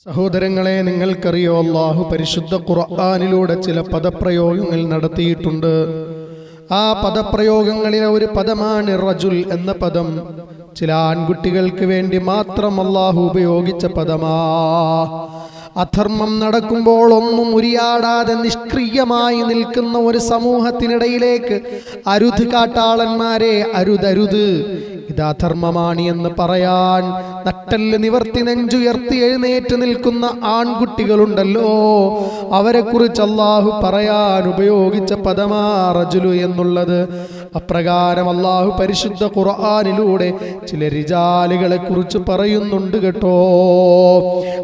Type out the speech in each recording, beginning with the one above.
സഹോദരങ്ങളെ, നിങ്ങൾക്കറിയോ, അല്ലാഹു പരിശുദ്ധ ഖുർആനിലൂടെ ചില പദപ്രയോഗങ്ങൾ നടത്തിയിട്ടുണ്ട്. ആ പദപ്രയോഗങ്ങളിലെ ഒരു പദമാണ് റജുൽ എന്ന പദം. ചില ആൺകുട്ടികൾക്ക് വേണ്ടി മാത്രം അല്ലാഹു ഉപയോഗിച്ച പദമാ. അധർമ്മം നടക്കുമ്പോൾ ഒന്നും ഉരിയാടാതെ നിഷ്ക്രിയമായി നിൽക്കുന്ന ഒരു സമൂഹത്തിനിടയിലേക്ക് അരുത് കാട്ടാളന്മാരെ, അരുതരുത്, ഇത് അധർമ്മമാണ് എന്ന് പറയാൻ നട്ടല് നിവർത്തി നെഞ്ചുയർത്തി എഴുന്നേറ്റ് നിൽക്കുന്ന ആൺകുട്ടികളുണ്ടല്ലോ, അവരെ കുറിച്ച് അല്ലാഹു പറയാൻ ഉപയോഗിച്ച പദമാ റജുലു എന്നുള്ളത്. അപ്രകാരം അല്ലാഹു പരിശുദ്ധ ഖുർആനിലൂടെ ചില റിജാലുകളെ കുറിച്ച് പറയുന്നുണ്ട് കേട്ടോ.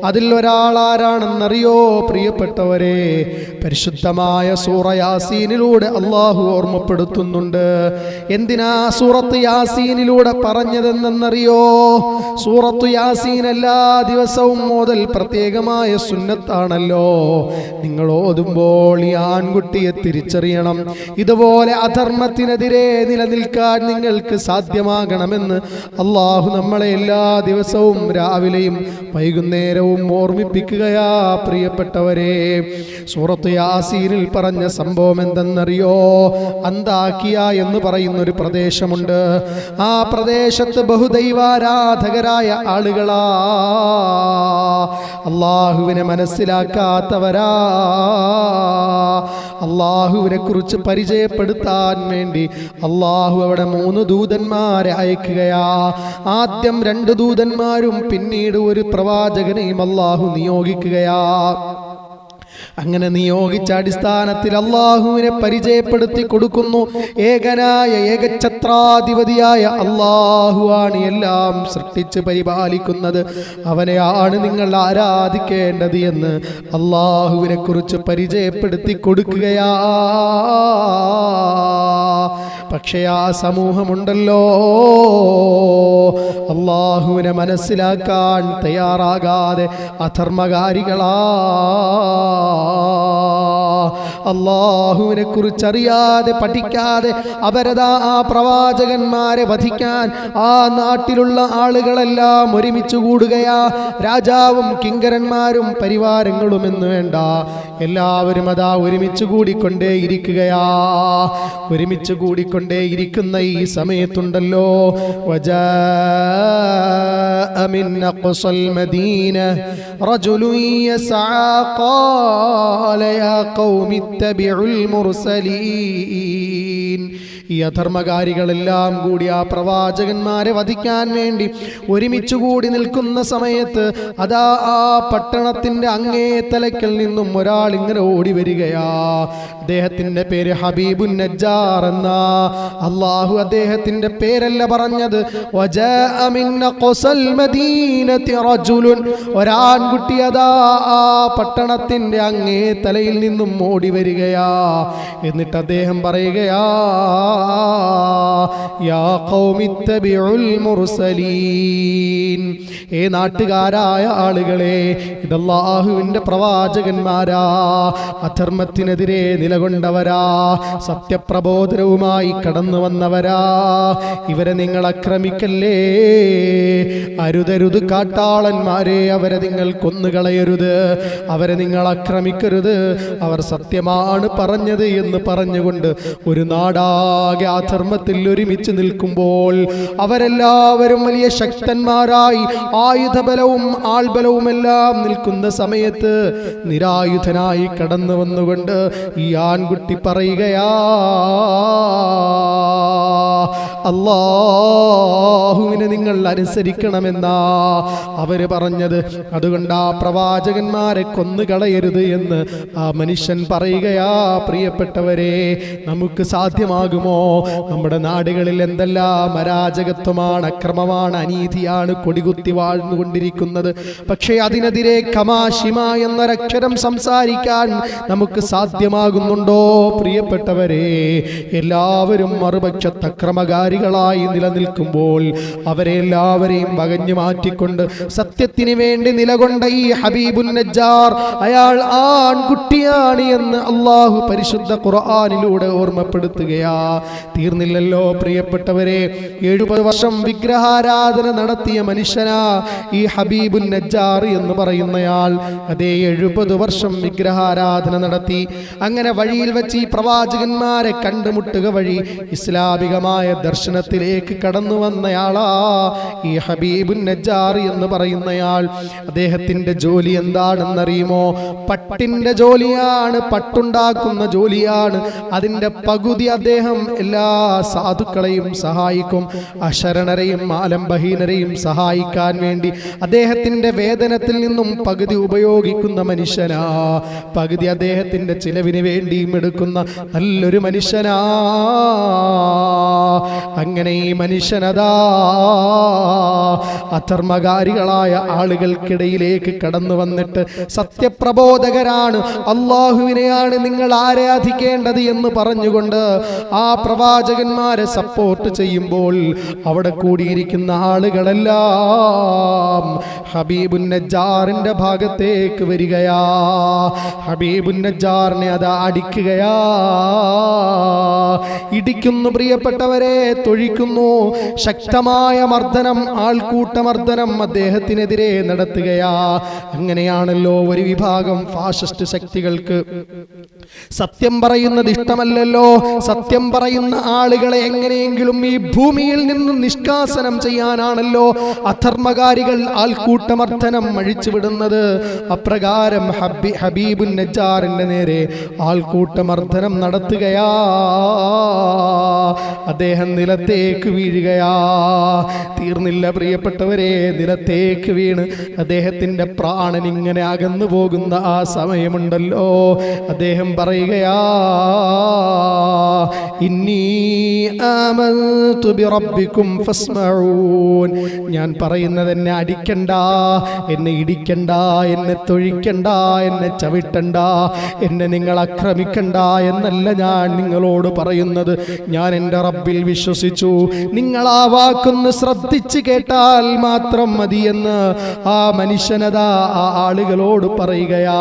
അതിൽ ഒരാളാരാണെന്നറിയോ പ്രിയപ്പെട്ടവരെ? പരിശുദ്ധമായ സൂറ യാസീനിലൂടെ അല്ലാഹു ഓർമ്മപ്പെടുത്തുന്നുണ്ട്. എന്തിനാ സൂറത്ത് യാസീനിലൂടെ പറഞ്ഞതെന്നറിയോ? സൂറത്തു യാസീൻ എല്ലാ ദിവസവും ഓതൽ പ്രത്യേകമായ സുന്നത്താണല്ലോ. നിങ്ങൾ ഓതുമ്പോൾ ഈ ആൺകുട്ടിയെ തിരിച്ചറിയണം. ഇതുപോലെ അധർമ്മത്തിനെതിരെ നിലനിൽക്കാൻ നിങ്ങൾക്ക് സാധ്യമാകണമെന്ന് അല്ലാഹു നമ്മളെ എല്ലാ ദിവസവും രാവിലെയും വൈകുന്നേരവും ഓർമ്മിപ്പിക്കുകയാ പ്രിയപ്പെട്ടവരെ. സൂറത്ത് യാസീനിൽ പറഞ്ഞ സംഭവം എന്തെന്നറിയോ? അന്താക്കിയ എന്ന് പറയുന്നൊരു പ്രദേശമുണ്ട്. ആ പ്രദേശത്ത് ബഹുദൈവാരാധകരായ ആളുകളാ, അല്ലാഹുവിനെ മനസ്സിലാക്കാത്തവരാ. അല്ലാഹുവിനെ കുറിച്ച് പരിചയപ്പെടുത്താൻ വേണ്ടി അല്ലാഹു അവിടെ 3 ദൂതന്മാരെ അയക്കുകയാ. ആദ്യം 2 ദൂതന്മാരും പിന്നീട് ഒരു പ്രവാചകനെയും അല്ലാഹു നിയോഗിക്കുകയാ. അങ്ങനെ നിയോഗിച്ച അടിസ്ഥാനത്തിൽ അല്ലാഹുവിനെ പരിചയപ്പെടുത്തി കൊടുക്കുന്നു. ഏകനായ ഏകഛത്രാധിപതിയായ അല്ലാഹുവാണ് എല്ലാം സൃഷ്ടിച്ച് പരിപാലിക്കുന്നത്, അവനെയാണ് നിങ്ങൾ ആരാധിക്കേണ്ടത് എന്ന് അല്ലാഹുവിനെ കുറിച്ച് പരിചയപ്പെടുത്തി കൊടുക്കുകയാ. പക്ഷേ ആ സമൂഹമുണ്ടല്ലോ, അല്ലാഹുവിനെ മനസ്സിലാക്കാൻ തയ്യാറാകാതെ അധർമ്മകാരികളാ. അല്ലാഹുവിനെ കുറിച്ചറിയാതെ പഠിക്കാതെ അവരതാ ആ പ്രവാചകന്മാരെ വധിക്കാൻ ആ നാട്ടിലുള്ള ആളുകളെല്ലാം ഒരുമിച്ച് കൂടുകയാ. രാജാവും കിങ്കരന്മാരും പരിവാരങ്ങളും എന്ന് വേണ്ട, എല്ലാവരും അതാ ഒരുമിച്ച് കൂടിക്കൊണ്ടേയിരിക്കുകയാ. ഒരുമിച്ച് കൂടിക്കൊണ്ടേയിരിക്കുന്ന ഈ സമയത്തുണ്ടല്ലോ, മിൻ അഖ്സൽ മദീന റജുലുൻ യസ്ആ ഖാല യാ ഖൗമി ഇത്തബിഉൽ മുർസലീൻ. ഈ അധർമ്മകാരികളെല്ലാം കൂടി ആ പ്രവാചകന്മാരെ വധിക്കാൻ വേണ്ടി ഒരുമിച്ച് കൂടി നിൽക്കുന്ന സമയത്ത് അതാ ആ പട്ടണത്തിന്റെ അങ്ങേ തലക്കൽ നിന്നും ഒരാൾ ഇങ്ങനെ ഓടി വരികയാ. അദ്ദേഹത്തിന്റെ പേര് ഹബീബുൻ നജ്ജാർ എന്ന. അല്ലാഹു അദ്ദേഹത്തിന്റെ പേരല്ല പറഞ്ഞത്. വജാഅ മിൻ അഖ്സൽ മദീനതി റജുലുൻ, ഒരാൺകുട്ടി അതാ ആ പട്ടണത്തിന്റെ അങ്ങേ തലയിൽ നിന്നും ഓടി വരികയാ. എന്നിട്ട് അദ്ദേഹം പറയുകയാ, യാ ഖൗമി ഇത്തബിഉൽ മുർസലീൻ. ഏ നാട്ടുകാരായ ആളുകളെ, ഇത് അല്ലാഹുവിന്റെ പ്രവാചകന്മാരാ, അധർമ്മത്തിനെതിരെ നിലകൊണ്ടവരാ, സത്യപ്രബോധനവുമായി കടന്നു വന്നവരാ. ഇവരെ നിങ്ങൾ ആക്രമിക്കല്ലേ, അരുതരുത് കാട്ടാളന്മാരെ, അവരെ നിങ്ങൾ കൊന്നുകളയരുത്, അവരെ നിങ്ങൾ ആക്രമിക്കരുത്, അവർ സത്യമാണ് പറഞ്ഞത് എന്ന് പറഞ്ഞുകൊണ്ട് ഒരു നാടാകെ അധർമ്മത്തിൽ ഒരുമിച്ച് നിൽക്കുമ്പോൾ അവരെല്ലാവരും വലിയ ശക്തന്മാരായി ആയുധബലവും ആൾബലവുമെല്ലാം നിൽക്കുന്ന സമയത്ത് നിരായുധനായി കടന്നു വന്നുകൊണ്ട് ഈ ആൺകുട്ടി പറയുകയാ, അല്ലാഹുവിനെ നിങ്ങൾ അനുസരിക്കണമെന്നാ അവര് പറഞ്ഞത്. അതുകൊണ്ട് ആ പ്രവാചകന്മാരെ കൊന്നുകളയരുത് എന്ന് ആ മനുഷ്യൻ പറയുകയാ. പ്രിയപ്പെട്ടവരെ, നമുക്ക് സാധ്യമാകുമോ? നമ്മുടെ നാടുകളിൽ എന്തെല്ലാം അരാജകത്വമാണ്, അക്രമമാണ്, അനീതിയാണ് കൊടികുത്തി വാഴ്ന്നുകൊണ്ടിരിക്കുന്നത്. പക്ഷേ അതിനെതിരെ കമാഷിമ എന്നൊരക്ഷരം സംസാരിക്കാൻ നമുക്ക് സാധ്യമാകുന്നുണ്ടോ? പ്രിയപ്പെട്ടവരെ, എല്ലാവരും മറുപക്ഷത്ത് അക്രമകാരികളായി നിലനിൽക്കുമ്പോൾ അവരെ എല്ലാവരെയും വകഞ്ഞു മാറ്റിക്കൊണ്ട് സത്യത്തിന് വേണ്ടി നിലകൊണ്ട ഈ ഹബീബുൻ നജ്ജാർ, അയാൾ ആൺകുട്ടിയാണ് എന്ന് അല്ലാഹു പരിശുദ്ധ ഖുർആനിലൂടെ ഓർമ്മപ്പെടുത്തുകയാ. തീർന്നില്ലല്ലോ പ്രിയപ്പെട്ടവരെ, 70 വർഷം വിഗ്രഹാരാധന നടത്തിയ മനുഷ്യനാ ഈ ഹബീബുൻ നജ്ജാർ എന്ന് പറയുന്നയാൾ. അതേ 70 വർഷം വിഗ്രഹാരാധന നടത്തി. അങ്ങനെ വഴിയിൽ വെച്ച് ഈ പ്രവാചകന്മാരെ കണ്ടുമുട്ടുക വഴി ഇസ്ലാമികമായ ദർശനത്തിലേക്ക് കടന്നു വന്നയാളാ ഈ ഹബീബുൻ നജ്ജാർ എന്ന് പറയുന്നയാൾ. അദ്ദേഹത്തിന്റെ ജോലി എന്താണെന്നറിയുമോ? പട്ടിന്റെ ജോലിയാണ്, പട്ടുണ്ടാക്കുന്ന ജോലിയാണ്. അതിന്റെ പകുതി അദ്ദേഹം എല്ലാ സാധുക്കളെയും സഹായിക്കും, അശരണരെയും ആലംബഹീനരെയും സഹായിക്കാൻ വേണ്ടി അദ്ദേഹത്തിന്റെ വേതനത്തിൽ നിന്നും പകുതി ഉപയോഗിക്കുന്ന മനുഷ്യനാ. പകുതി അദ്ദേഹത്തിന്റെ ചിലവിന് വേണ്ടിയും എടുക്കുന്ന നല്ലൊരു മനുഷ്യനാ. അങ്ങനെ ഈ മനുഷ്യനതാ അധർമ്മകാരികളായ ആളുകൾക്കിടയിലേക്ക് കടന്നു വന്നിട്ട് സത്യപ്രബോധകരാണ്, അള്ളാഹുവിനെയാണ് നിങ്ങൾ ആരാധിക്കേണ്ടത് എന്ന് പറഞ്ഞുകൊണ്ട് ആ പ്രവാചകന്മാരെ സപ്പോർട്ട് ചെയ്യുമ്പോൾ അവിടെ കൂടിയിരിക്കുന്ന ആളുകളെല്ലാം ഹബീബുൻ നജ്ജാറിന്റെ ഭാഗത്തേക്ക് വരികയാ. ഹബീബുൻ നജ്ജാറിനെ അതാ അടിക്കുകയാ, ഇടിക്കുന്നു പ്രിയപ്പെട്ടവരെ, തൊഴിക്കുന്നു. ശക്തമായ മർദ്ദനം, ആൾക്കൂട്ടമർദ്ദനം അദ്ദേഹത്തിനെതിരെ നടത്തുകയാ. അങ്ങനെയാണല്ലോ ഒരു വിഭാഗം ഫാഷിസ്റ്റ് ശക്തികൾക്ക് സത്യം പറയുന്നത് ഇഷ്ടമല്ലല്ലോ. സത്യം പറയുന്ന ആളുകളെ എങ്ങനെയെങ്കിലും ഈ ഭൂമിയിൽ നിന്നും നിഷ്കാസനം ചെയ്യാനാണല്ലോ അധർമ്മകാരികൾ ആൾക്കൂട്ടമർദ്ദനം അഴിച്ചുവിടുന്നത്. അപ്രകാരം ഹബീബുൻ നജ്ജാറിന്റെ നേരെ ആൾക്കൂട്ടമർദ്ദനം നടത്തുകയാ. അദ്ദേഹം നിലത്തേക്ക് വീഴുകയാ. തീർന്നില്ല പ്രിയപ്പെട്ടവരെ, നിലത്തേക്ക് വീണ് അദ്ദേഹത്തിന്റെ പ്രാണൻ ഇങ്ങനെ അകന്നു പോകുന്ന ആ സമയമുണ്ടല്ലോ, അദ്ദേഹം പറയുകയാ, ഇന്നി ആമന്തു ബിറബ്ബിക്കും ഫസ്മഊൻ. ഞാൻ പറയുന്നത് എന്നെ അടിക്കണ്ട, എന്നെ ഇടിക്കണ്ട, എന്നെ തൊഴിക്കണ്ട, എന്നെ ചവിട്ടണ്ട, എന്നെ നിങ്ങൾ ആക്രമിക്കണ്ട എന്നല്ല ഞാൻ നിങ്ങളോട് പറയുന്നത്. ഞാൻ എൻ്റെ റബ്ബിൽ വിശ്വസിച്ചു. നിങ്ങൾ ആ വാക്കൊന്ന് ശ്രദ്ധിച്ച് കേട്ടാൽ മാത്രം മതിയെന്ന് ആ മനുഷ്യനതാ ആ ആളുകളോട് പറയുകയാ.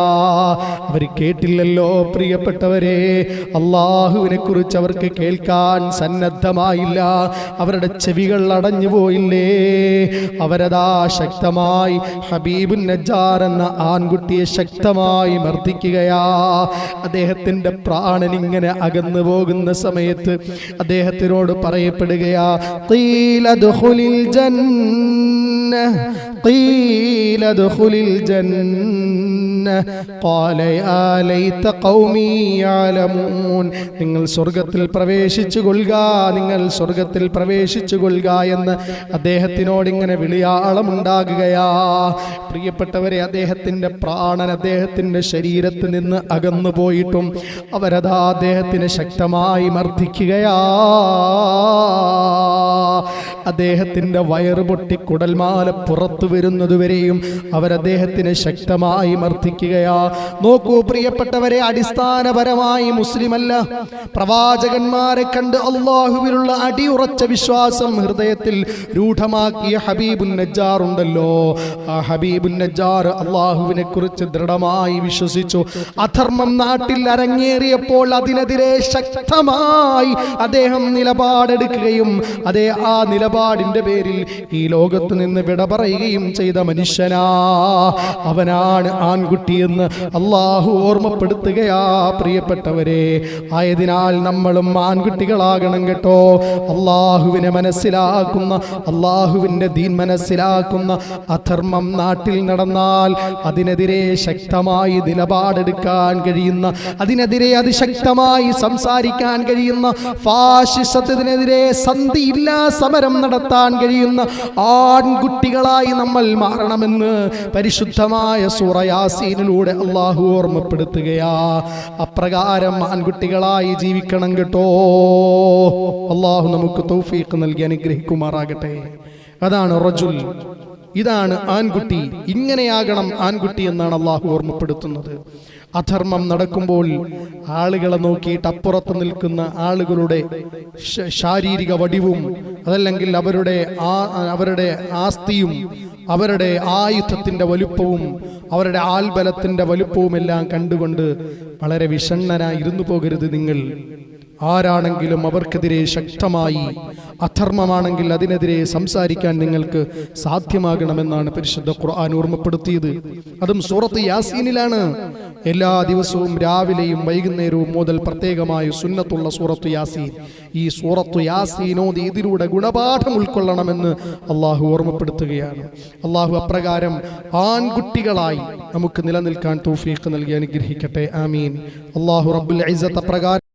അവർ കേട്ടില്ലല്ലോ പ്രിയപ്പെട്ടവരെ. അള്ളാഹുവിനെ കുറിച്ച് അവർക്ക് കേൾക്കാൻ സന്നദ്ധമായില്ല. അവരുടെ ചെവികൾ അടഞ്ഞു പോയില്ലേ. അവരതാ ശക്തമായി ഹബീബുൻ നജ്ജാർ എന്ന ആൺകുട്ടിയെ ശക്തമായി മർദ്ദിക്കുകയാ. അദ്ദേഹത്തിന്റെ പ്രാണൻ ഇങ്ങനെ അകന്നു പോകുന്ന സമയത്ത് അദ്ദേഹത്തിനോട് പറയപ്പെടുകയാ, ഖീല ദഖുലിൽ ജന്ന, ഖീല ദഖുലിൽ ജന്ന, ഖാല യാ ലൈത ഖൗമി യഅലമൂൻ. നിങ്ങൾ സ്വർഗ്ഗത്തിൽ പ്രവേശിച്ചു കൊള്ളുക, നിങ്ങൾ സ്വർഗ്ഗത്തിൽ പ്രവേശിച്ചു കൊള്ളുക എന്ന് അദ്ദേഹത്തിനോട് ഇങ്ങനെ വിളിയാളമുണ്ടാകുകയാ. പ്രിയപ്പെട്ടവരെ, അദ്ദേഹത്തിന്റെ പ്രാണൻ അദ്ദേഹത്തിന്റെ ശരീരത്തിൽ നിന്ന് അകന്നു പോയിട്ടും അവരതാ അദ്ദേഹത്തിനെ ശക്തമായി മർദ്ദിക്കുകയാ. അദ്ദേഹത്തിന്റെ വയറ് പൊട്ടി കുടൽമാല പുറത്തു വരുന്നതുവരെയും അവരദ്ദേഹത്തിനെ ശക്തമായി മർദ്ദിക്കുകയാ. നോക്കൂ പ്രിയപ്പെട്ടവരെ, അടിസ്ഥാനപരമായി മുസ്ലിമല്ല, പ്രവാചകന്മാരെ കണ്ട് അള്ളാഹുവിലുള്ള അടിയുറച്ച വിശ്വാസം ഹൃദയത്തിൽ രൂഢമാക്കിയ ഹബീബുൻ നജ്ജാർ ഉണ്ടല്ലോ, ആ ഹബീബുൻ നജ്ജാർ അള്ളാഹുവിനെ കുറിച്ച് ദൃഢമായി വിശ്വസിച്ചു. അധർമ്മം നാട്ടിൽ അരങ്ങേറിയപ്പോൾ അതിനെതിരെ ശക്തമായി അദ്ദേഹം നിലപാടെടുക്കുകയും അതേ ആ നിലപാടിന്റെ പേരിൽ ഈ ലോകത്ത് നിന്ന് വിട പറയുകയും ചെയ്ത മനുഷ്യനാ. അവനാണ് ആൺകുട്ടിയെന്ന് അള്ളാഹു ഓർമ്മപ്പെടുത്തുകയാ പ്രിയപ്പെട്ടവരെ. ആയതിനാൽ നമ്മളും ആൺകുട്ടികളാകണം കേട്ടോ. അള്ളാഹുവിനെ മനസ്സിലാക്കുന്ന, അള്ളാഹുവിന്റെ ദീൻ മനസ്സിലാക്കുന്ന, അധർമ്മം നാട്ടിൽ നടന്നാൽ അതിനെതിരെ ശക്തമായി നിലപാടെടുക്കാൻ കഴിയുന്ന, അതിനെതിരെ അതിശക്തമായി സംസാരിക്കാൻ കഴിയുന്ന, ഫാഷിസത്തിനെതിരെ സന്ധിയില്ലാ സമരം നടത്താൻ കഴിയുന്ന ആൺകുട്ടികളായി നമ്മൾ മാറണമെന്ന് പരിശുദ്ധമായ സൂറ യാസീനിലൂടെ അള്ളാഹു ഓർമ്മപ്പെടുത്തുകയാ. അപ്രകാരം ആൺകുട്ടികളായി ജീവിക്കണം കേട്ടോ. അള്ളാഹു നമുക്ക് തൗഫീഖ് നൽകി അനുഗ്രഹിക്കുമാറാകട്ടെ. അതാണ് റജുൽ, ഇതാണ് ആൺകുട്ടി. ഇങ്ങനെയാകണം ആൺകുട്ടി എന്നാണ് അള്ളാഹു ഓർമ്മപ്പെടുത്തുന്നത്. അധർമ്മം നടക്കുമ്പോൾ ആളുകളെ നോക്കിയിട്ട് അപ്പുറത്ത് നിൽക്കുന്ന ആളുകളുടെ ശാരീരിക വടിവും അതല്ലെങ്കിൽ അവരുടെ ആസ്തിയും അവരുടെ ആയുധത്തിന്റെ വലുപ്പവും അവരുടെ ആൽബലത്തിന്റെ വലുപ്പവും എല്ലാം കണ്ടുകൊണ്ട് വളരെ വിഷണ്ണനായി ഇരുന്നു പോകരുത് നിങ്ങൾ. ആരാണെങ്കിലും അവർക്കെതിരെ ശക്തമായി, അധർമ്മമാണെങ്കിൽ അതിനെതിരെ സംസാരിക്കാൻ നിങ്ങൾക്ക് സാധ്യമാകണമെന്നാണ് പരിശുദ്ധ ഖുർആൻ ഓർമ്മപ്പെടുത്തിയത്. അതും സൂറത്ത് യാസീനിലാണ്. എല്ലാ ദിവസവും രാവിലെയും വൈകുന്നേരവും മുതൽ പ്രത്യേകമായ സുന്നത്തുള്ള സൂറത്ത് യാസീൻ. ഈ സൂറത്ത് യാസീനോദി ഇതിലൂടെ ഗുണപാഠം ഉൾക്കൊള്ളണമെന്ന് അള്ളാഹു ഓർമ്മപ്പെടുത്തുകയാണ്. അള്ളാഹു അപ്രകാരം ആൺകുട്ടികളായി നമുക്ക് നിലനിൽക്കാൻ തൗഫീഖ് നൽകി അനുഗ്രഹിക്കട്ടെ. ആമീൻ. അള്ളാഹു റബ്ബുൽ ഇസ്സത്ത് അപ്രകാരം